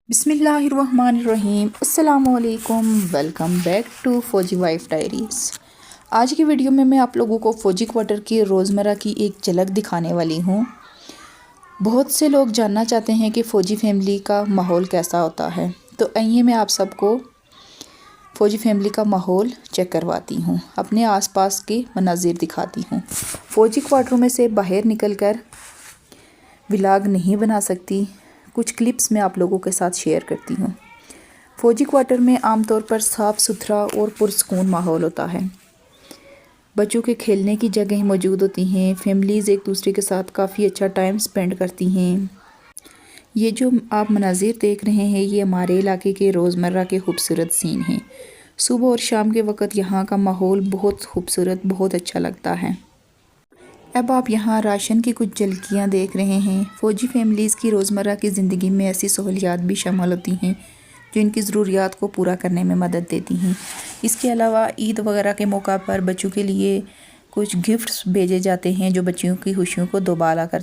बिस्मिल्लाहिर्रहमानिर्रहीम अस्सलामुअलैकुम। Welcome back to फ़ौजी वाइफ डायरीज़। आज की वीडियो में मैं आप लोगों को फ़ौजी क्वार्टर की रोज़मर्रा की एक झलक दिखाने वाली हूँ। बहुत से लोग जानना चाहते हैं कि फ़ौजी फैमिली का माहौल कैसा होता है, तो आइए मैं आप सबको फ़ौजी फैमिली का माहौल चेक करवाती हूँ, अपने आसपास के मनाजिर दिखाती हूँ। फ़ौजी क्वार्टरों में से बाहर निकलकर व्लॉग नहीं बना सकती, कुछ क्लिप्स मैं आप लोगों के साथ शेयर करती हूँ। फ़ौजी क्वार्टर में आमतौर पर साफ़ सुथरा और पुरसकून माहौल होता है। बच्चों के खेलने की जगह मौजूद होती हैं। फैमिलीज़ एक दूसरे के साथ काफ़ी अच्छा टाइम स्पेंड करती हैं। ये जो आप मनाजिर देख रहे हैं, ये हमारे इलाके के रोज़मर्रा के खूबसूरत सीन हैं। सुबह और शाम के वक़्त यहाँ का माहौल बहुत खूबसूरत, बहुत अच्छा लगता है। अब आप यहाँ राशन की कुछ झलकियाँ देख रहे हैं। फ़ौजी फैमिलीज़ की रोज़मर्रा की ज़िंदगी में ऐसी सहूलियात भी शामिल होती हैं जो इनकी ज़रूरियात को पूरा करने में मदद देती हैं। इसके अलावा ईद वगैरह के मौका पर बच्चों के लिए कुछ गिफ्ट्स भेजे जाते हैं जो बच्चियों की खुशियों को दोबारा कर